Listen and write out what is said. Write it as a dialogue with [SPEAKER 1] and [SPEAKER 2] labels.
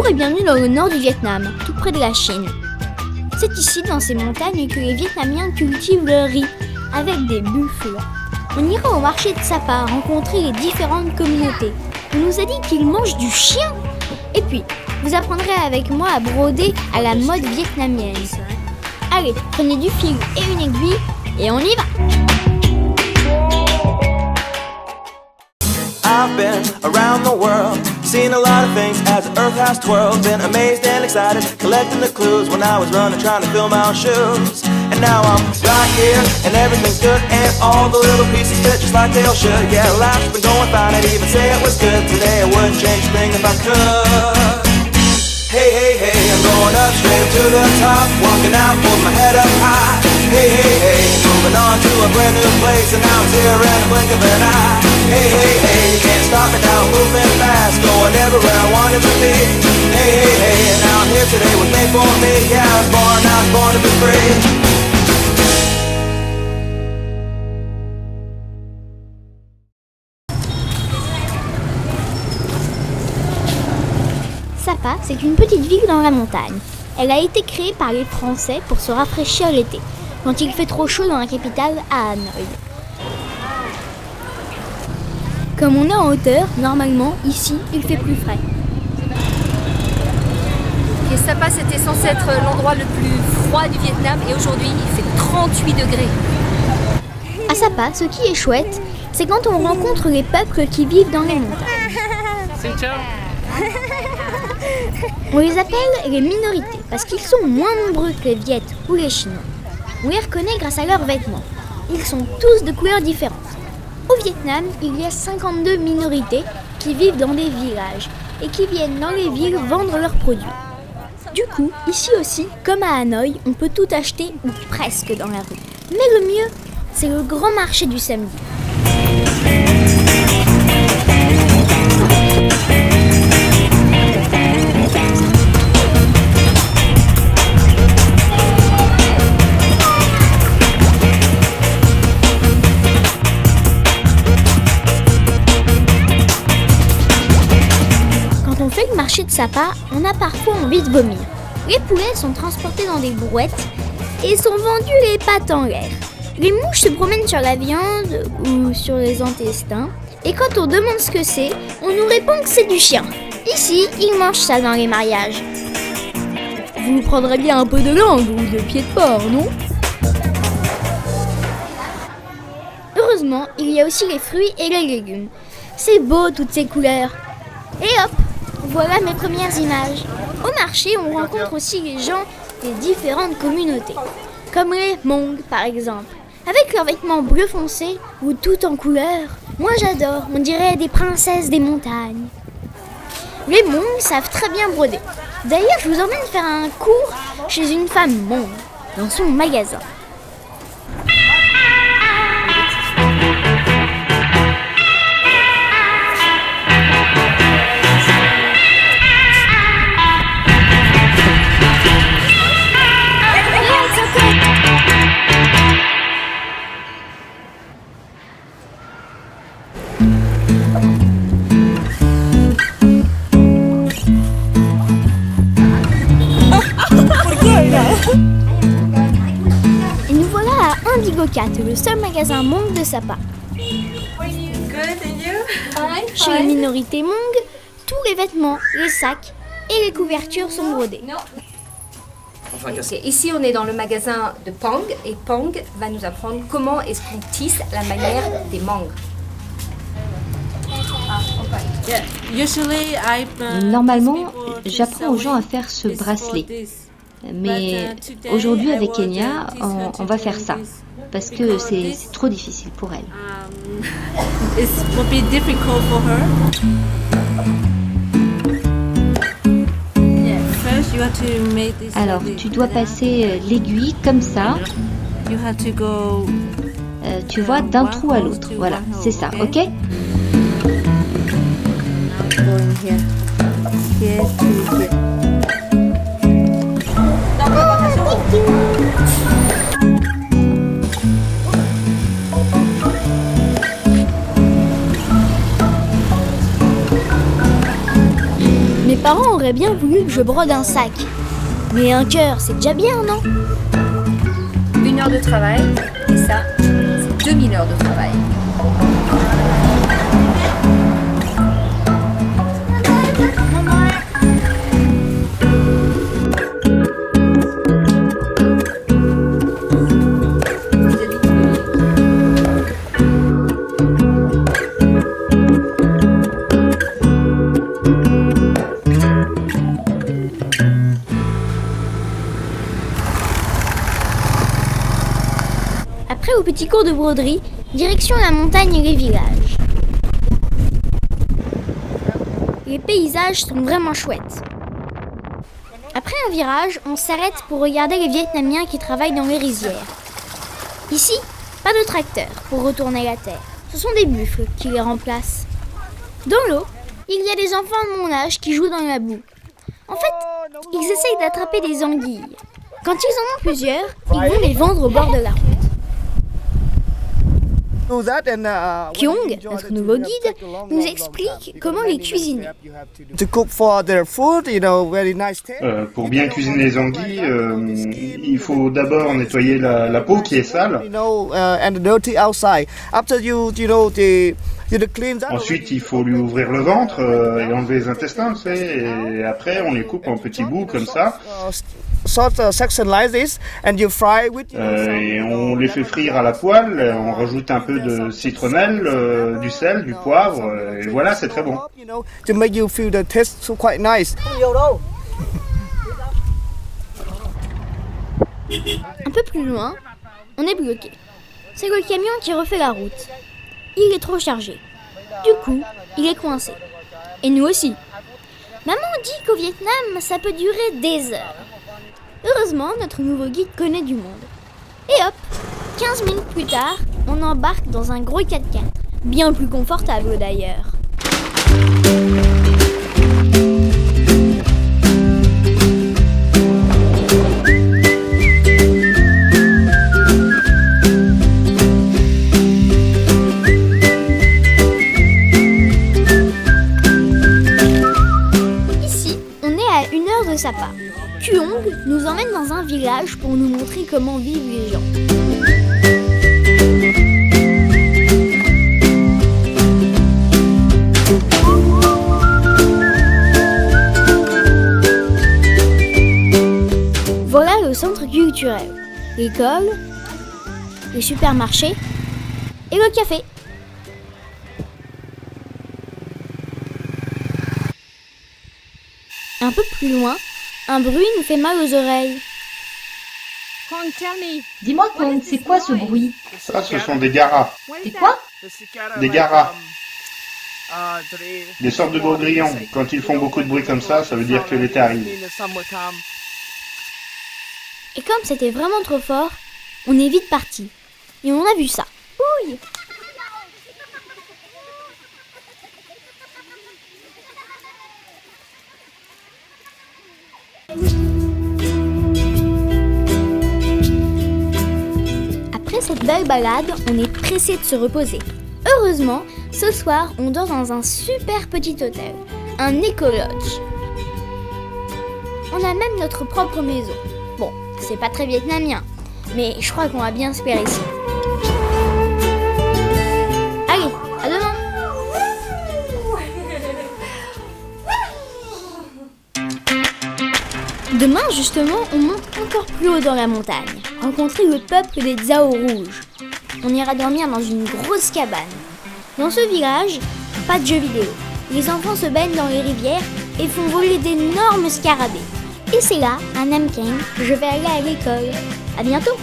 [SPEAKER 1] Bonjour et bienvenue dans le nord du Vietnam, tout près de la Chine. C'est ici, dans ces montagnes, que les Vietnamiens cultivent le riz, avec des buffles. On ira au marché de Sapa rencontrer les différentes communautés. On nous a dit qu'ils mangent du chien. Et puis, vous apprendrez avec moi à broder à la mode vietnamienne. Allez, prenez du fil et une aiguille, et on y va!
[SPEAKER 2] I've been around the world, seen a lot of things as the earth has twirled. Been amazed and excited, collecting the clues when I was running, trying to fill my own shoes. And now I'm right here, and everything's good, and all the little pieces fit just like they all should. Yeah, life's been going fine, I'd even say it was good today. I wouldn't change a thing if I could. Hey, hey, hey, I'm going up straight to the top, walking out with my head up high. Hey, hey, hey, moving on to a brand new place, and now I'm here in a blink of an eye. Hey, hey, hey, you can't stop me now, moving fast, going everywhere I wanted to be. Hey, hey, hey, and now I'm here today with made for me. Yeah, I was born to be free.
[SPEAKER 1] Sapa, c'est une petite ville dans la montagne. Elle a été créée par les Français pour se rafraîchir l'été, quand il fait trop chaud dans la capitale, à Hanoï. Comme on est en hauteur, normalement, ici, il fait plus frais.
[SPEAKER 3] Et Sapa, c'était censé être l'endroit le plus froid du Vietnam, et aujourd'hui, il fait 38 degrés.
[SPEAKER 1] À Sapa, ce qui est chouette, c'est quand on rencontre les peuples qui vivent dans les montagnes. On les appelle les minorités parce qu'ils sont moins nombreux que les Viettes ou les Chinois. On les reconnaît grâce à leurs vêtements. Ils sont tous de couleurs différentes. Au Vietnam, il y a 52 minorités qui vivent dans des villages et qui viennent dans les villes vendre leurs produits. Du coup, ici aussi, comme à Hanoï, on peut tout acheter ou presque dans la rue. Mais le mieux, c'est le grand marché du samedi. De Sapa, on a parfois envie de vomir. Les poulets sont transportés dans des brouettes et sont vendus les pattes en l'air. Les mouches se promènent sur la viande ou sur les intestins et quand on demande ce que c'est, on nous répond que c'est du chien. Ici, ils mangent ça dans les mariages. Vous prendrez bien un peu de langue ou de pied de porc, non? Heureusement, il y a aussi les fruits et les légumes. C'est beau toutes ces couleurs. Et hop! Voilà mes premières images. Au marché, on rencontre aussi les gens des différentes communautés, comme les Hmong par exemple, avec leurs vêtements bleu foncé ou tout en couleur. Moi j'adore, on dirait des princesses des montagnes. Les Hmong savent très bien broder. D'ailleurs, je vous emmène faire un cours chez une femme Hmong, dans son magasin. Et nous voilà à Indigo Cat, le seul magasin Hmong de Sapa. Chez les minorités Hmong, tous les vêtements, les sacs et les couvertures sont brodés.
[SPEAKER 3] Okay. Ici, on est dans le magasin de Pang et Pang va nous apprendre comment est-ce qu'on tisse la manière des Hmong.
[SPEAKER 4] Normalement, j'apprends aux gens à faire ce bracelet. Mais aujourd'hui, avec Kenya, on va faire ça. Parce que c'est trop difficile pour elle. Alors, tu dois passer l'aiguille comme ça. Tu vois, d'un trou à l'autre. Voilà, c'est ça, ok?
[SPEAKER 1] parents auraient bien voulu que je brode un sac. Mais un cœur, c'est déjà bien, non?
[SPEAKER 3] 1 heure de travail, et ça, c'est 2000 heures de travail.
[SPEAKER 1] Après, au petit cours de broderie, direction la montagne et les villages. Les paysages sont vraiment chouettes. Après un virage, on s'arrête pour regarder les Vietnamiens qui travaillent dans les rizières. Ici, pas de tracteur pour retourner la terre. Ce sont des buffles qui les remplacent. Dans l'eau, il y a des enfants de mon âge qui jouent dans la boue. En fait, ils essayent d'attraper des anguilles. Quand ils en ont plusieurs, ils vont les vendre au bord de la route. Kyung, notre nouveau guide, nous explique comment les cuisiner.
[SPEAKER 5] Pour bien cuisiner les anguilles, il faut d'abord nettoyer la peau qui est sale. Ensuite, il faut lui ouvrir le ventre et enlever les intestins, tu sais, et après on les coupe en petits bouts comme ça. Et on les fait frire à la poêle, on rajoute un peu de citronnelle, du sel, du poivre, et voilà, c'est très bon.
[SPEAKER 1] Un peu plus loin, on est bloqué. C'est le camion qui refait la route. Il est trop chargé. Du coup, il est coincé. Et nous aussi. Maman dit qu'au Vietnam, ça peut durer des heures. Heureusement, notre nouveau guide connaît du monde. Et hop, 15 minutes plus tard, on embarque dans un gros 4x4. Bien plus confortable d'ailleurs. Ici, on est à 1 heure de Sapa. Kyung nous emmène dans un village pour nous montrer comment vivent les gens. Voilà le centre culturel, l'école, les supermarchés et le café. Un peu plus loin, un bruit nous fait mal aux oreilles.
[SPEAKER 4] Dis-moi, Kong, c'est quoi ce bruit?
[SPEAKER 5] Ça, ce sont des garas.
[SPEAKER 4] C'est quoi?
[SPEAKER 5] Des garas. Des sortes de gros grillons. Quand ils font beaucoup de bruit comme ça veut dire que l'été arrive.
[SPEAKER 1] Et comme c'était vraiment trop fort, on est vite parti. Et on a vu ça. Ouille! Après cette belle balade, on est pressé de se reposer. Heureusement, ce soir, on dort dans un super petit hôtel, un éco-lodge. On a même notre propre maison. Bon, c'est pas très vietnamien, mais je crois qu'on va bien se faire ici. Allez, à demain! Demain, justement, on monte encore plus haut dans la montagne, rencontrer le peuple des Djao rouges. On ira dormir dans une grosse cabane. Dans ce village, pas de jeux vidéo. Les enfants se baignent dans les rivières et font voler d'énormes scarabées. Et c'est là, à Nam Kinh, que je vais aller à l'école. À bientôt!